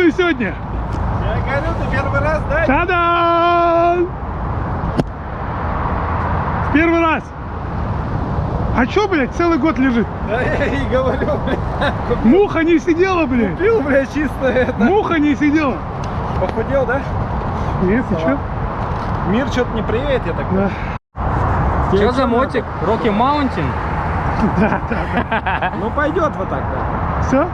делаю сегодня? Я говорю, ты первый раз, да? Та-дам! Первый раз. А чё, блядь, целый год лежит? Да я и говорю, блядь. Муха не сидела, блядь. Купил, блядь, чисто это. Муха не сидела. Похудел, да? Нет, ты чё? Мир что-то не приедет, я так Да. Что за мотик? Rocky Mountain? Да, да. Ну пойдет вот так, да. Все?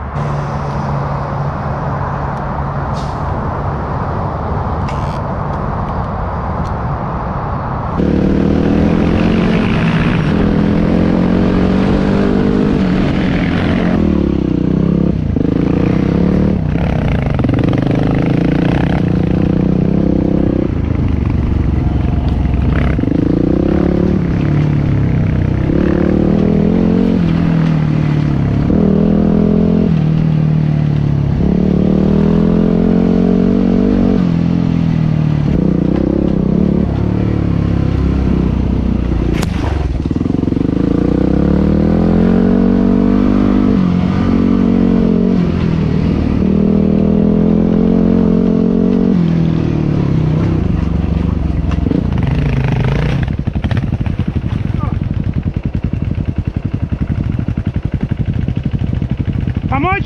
Помочь?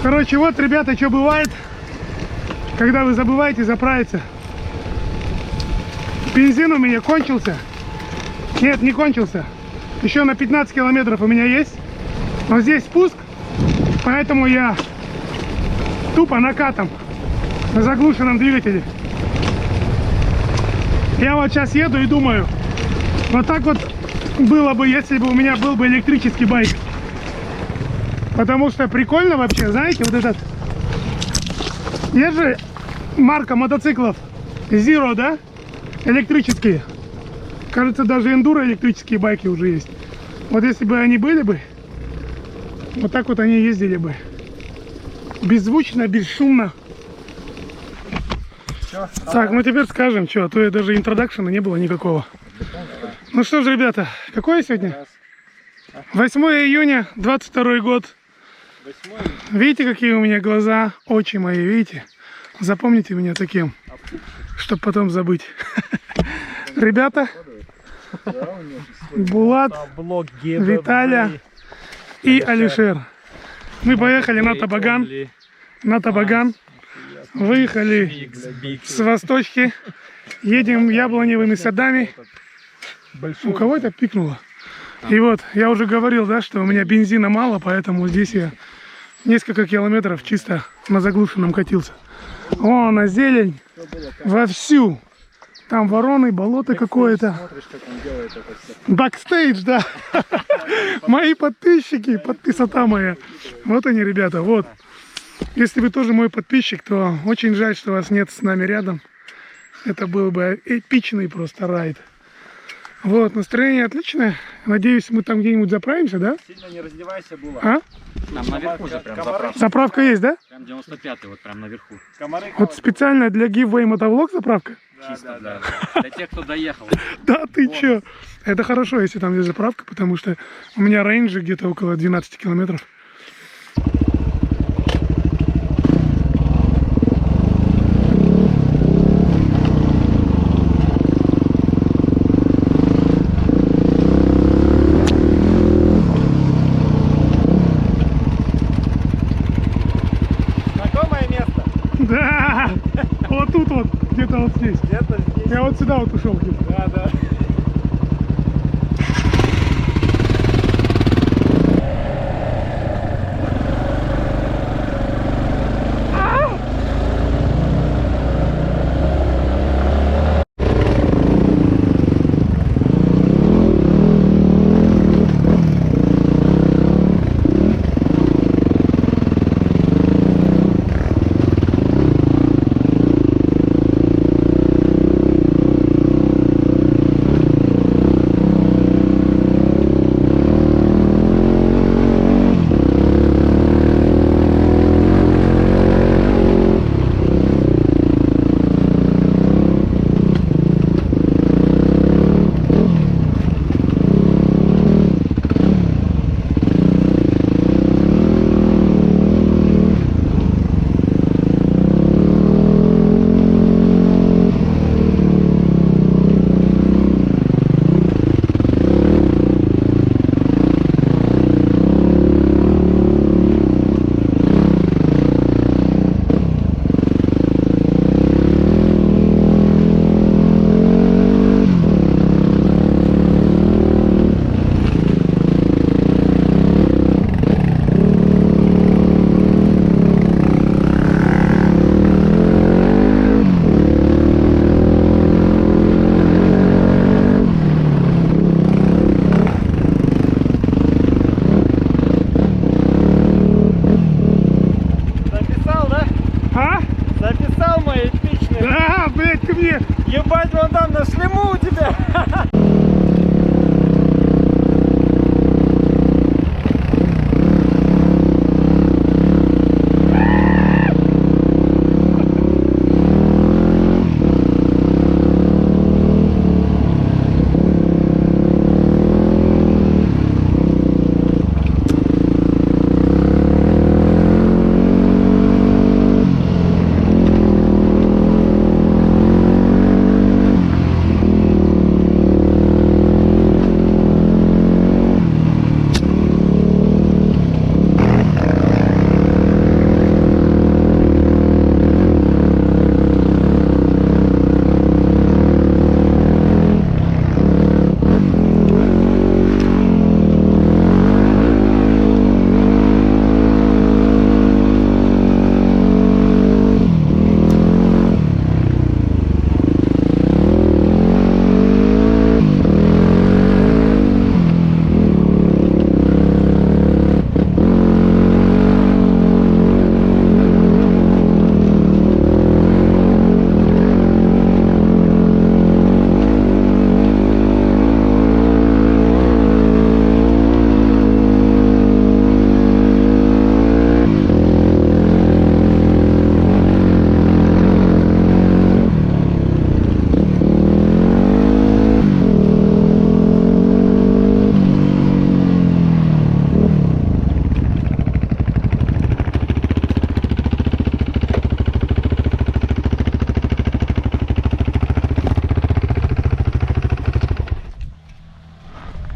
Короче, вот, ребята, что бывает, когда вы забываете заправиться. Бензин у меня кончился. Нет, не кончился. Еще на 15 километров у меня есть. Но здесь спуск, поэтому я тупо накатом на заглушенном двигателе. Я вот сейчас еду и думаю, вот так вот было бы, если бы у меня был бы электрический байк. Потому что прикольно вообще, знаете, вот этот. Есть же марка мотоциклов Zero, да? Электрические. Кажется, даже эндуро электрические байки уже есть. Вот если бы они были бы, вот так вот они ездили бы. Беззвучно, бесшумно. Так, ну теперь скажем, что, а то я даже интродакшена не было никакого. Ну что ж, ребята, какое сегодня? 8 июня, 22 год. Видите, какие у меня глаза, очи мои, видите? Запомните меня таким, чтобы потом забыть. Ребята, Булат, Виталя и Алишер. Мы поехали на Табаган. На Табаган. Выехали с Восточки. Едем яблоневыми садами. У кого это пикнуло? И вот, я уже говорил, да, что у меня бензина мало, поэтому здесь я несколько километров чисто на заглушенном катился. О, на зелень вовсю. Там вороны, болото какое-то. Бэкстейдж, да. Мои подписчики, подписота моя. Вот они, ребята, вот. Если вы тоже мой подписчик, то очень жаль, что вас нет с нами рядом. Это был бы эпичный просто райд. Вот, настроение отличное. Надеюсь, мы там где-нибудь заправимся, да? Сильно не раздевайся, было. А? Там наверху же прям заправка. Заправка есть, да? Прям 95-й, вот прям наверху. Комары. Вот специально для Giveaway моtovlog заправка? Чисто для тех, кто доехал. Да ты чё? Это хорошо, если там есть заправка, потому что у меня рейнджи где-то около 12 километров. Знакомое место? Да! Вот тут вот, где-то вот здесь. Где-то здесь. Я вот сюда вот ушел где-то. Да, да.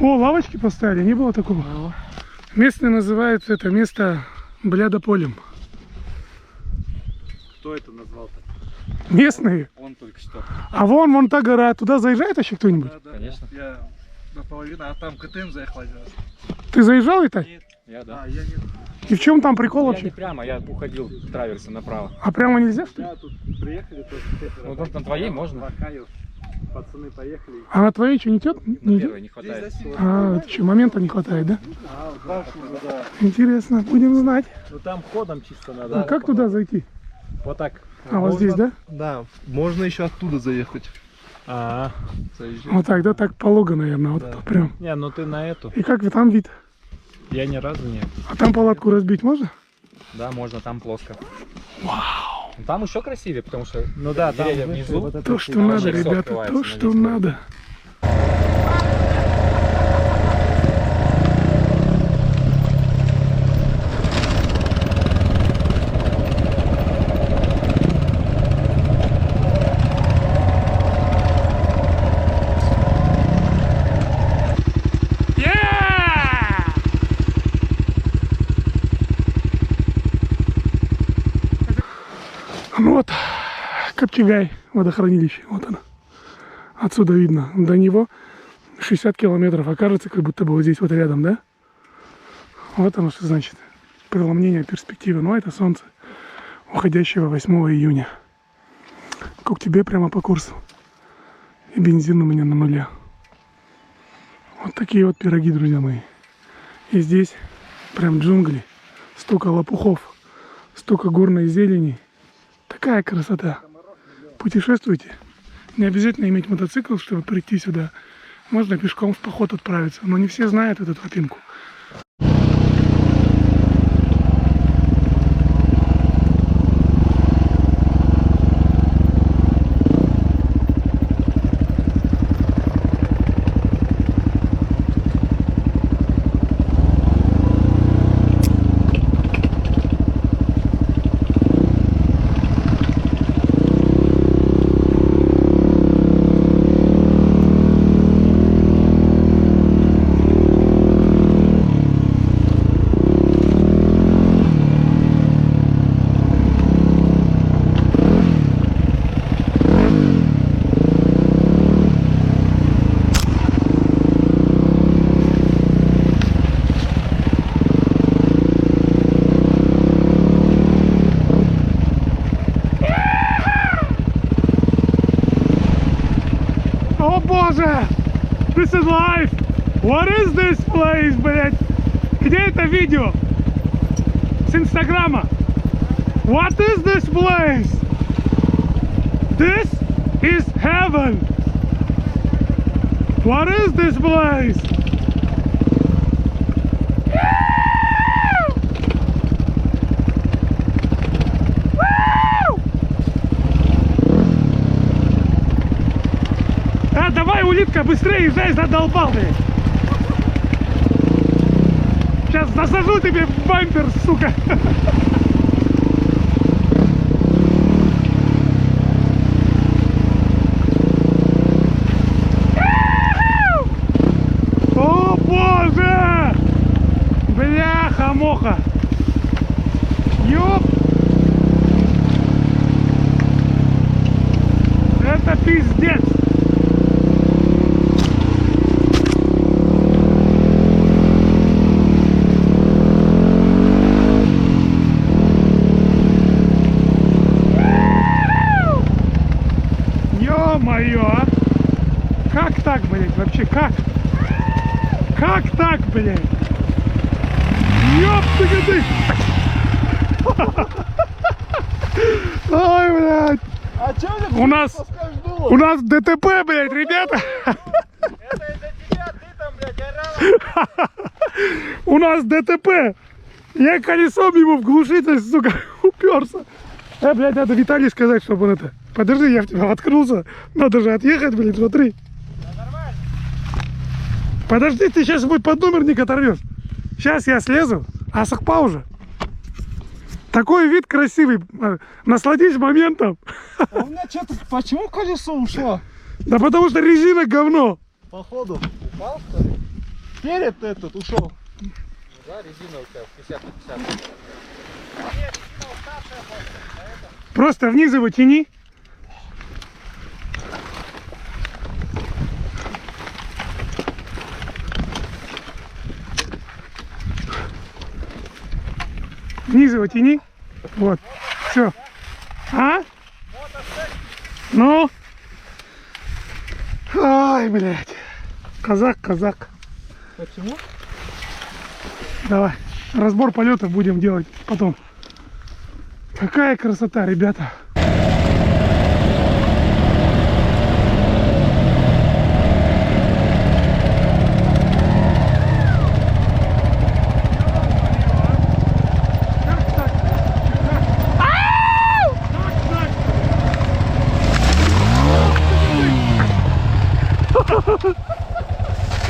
О, лавочки поставили, не было такого. Местные называют это место блядополем. Кто это назвал-то? Местные. Он только что. А вон та гора, туда заезжает еще кто-нибудь? Да, Конечно. Я наполовину, а там КТМ заехал один раз. Ты заезжал это? Нет. Я, да. А, я нет. И в чем там прикол Я вообще? не прямо, я уходил траверсом направо. А прямо нельзя, что ли? Да, тут приехали, только Ну, вот на твоей можно. Вакаю. Пацаны поехали. А на твоей что, не тет? Не идёт? Первой не хватает. А, это что, момента не хватает, да? Да. Интересно, будем знать. Ну там ходом чисто надо. А как туда зайти? Вот так. А, вот здесь, да? Да, можно еще оттуда заехать. Заезжать. Вот так, да? Так полого, наверное, вот это прям. Не, ну ты на эту. И как вы там вид? Я ни разу не. А там палатку разбить можно? Да, можно, там плоско. Вау! Там еще красивее, потому что Ну да, там деревья выше внизу. вот это То, что там надо, вообще всё ребята, открывается то, на что весь год. надо. Ну вот, Копчегай, водохранилище, вот оно. Отсюда видно, до него 60 километров, окажется, как будто бы вот здесь вот рядом, да? Вот оно что значит, преломнение перспективы, ну это солнце уходящего 8 июня. Как тебе прямо по курсу. И бензин у меня на нуле. Вот такие вот пироги, друзья мои. И здесь прям джунгли, столько лопухов, столько горной зелени. Такая красота. Путешествуйте. Не обязательно иметь мотоцикл, чтобы прийти сюда. Можно пешком в поход отправиться. Но не все знают эту тропинку. О боже! This is life! What is this place, блядь? Где это видео? С Инстаграма. What is this place? This is heaven. What is this place? Давай, улитка, быстрее езжай, задолбал ты. Сейчас засажу тебе в бампер, сука. О боже! Бляха-моха! Ёп! Это пиздец! Ё-моё, а? Как так, блядь, вообще как? Как так, блядь? Ёпты-ты! Ой, блядь! А чё У нас ДТП, блядь, ребята! Это из-за тебя, ты там, блядь, орала. У нас ДТП! Я колесом ему в глушитель, сука, уперся. Блядь, надо Виталий сказать, чтобы он это... Подожди, я в тебя воткнулся. Надо же отъехать, блин, смотри. Да нормально. Подожди, ты сейчас будет поднумерник оторвешь. Сейчас я слезу, а сахпа уже. Такой вид красивый. Насладись моментом. А у меня что-то... Почему колесо ушло? Да потому что резина говно. Походу. Упал, что ли? Перед этот ушел. Да, резина у тебя 50 на 50. Просто вниз его тяни. Вниз его тяни. Вот. Все. А? Ну? Ай, блядь. Казак, казак. Почему? Давай. Разбор полетов будем делать потом. Какая красота, ребята.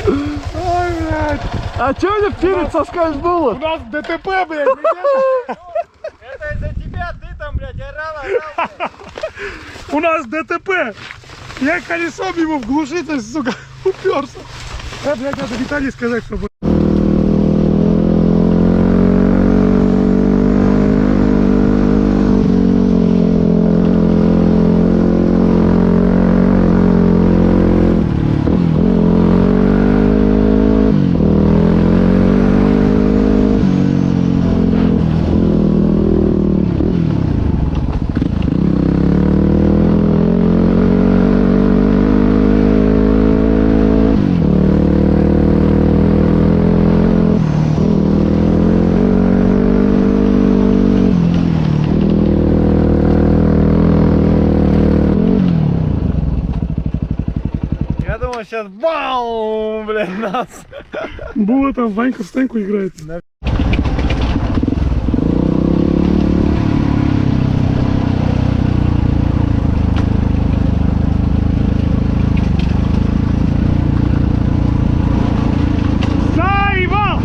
Ой, блядь. А чё мне перед соскользнуло? У нас ДТП, блядь, ребята. Это из-за тебя, ты там, блядь, орал, блядь. У нас ДТП. Я колесом ему в глушитель, сука, уперся. Блядь, надо Виталий сказать, чтобы... Я думал, сейчас бам, блядь, нас. Була там, Ванька в стенку играет. Заебал!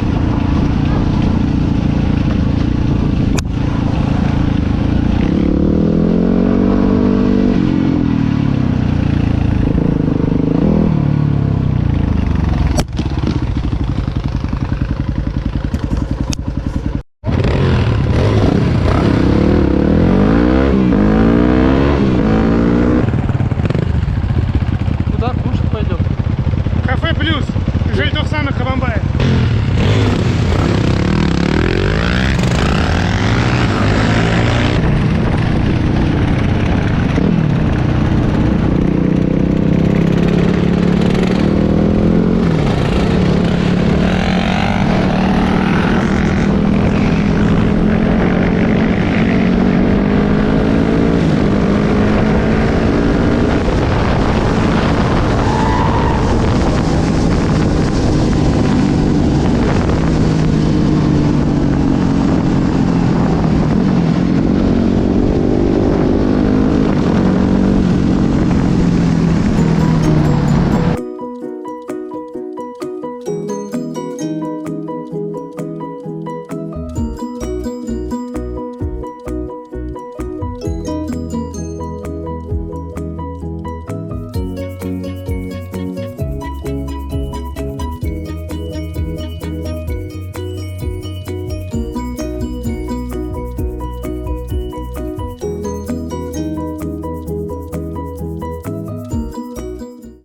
Куда кушать пойдем? Кафе Плюс. Жильдовсана Хабамбая.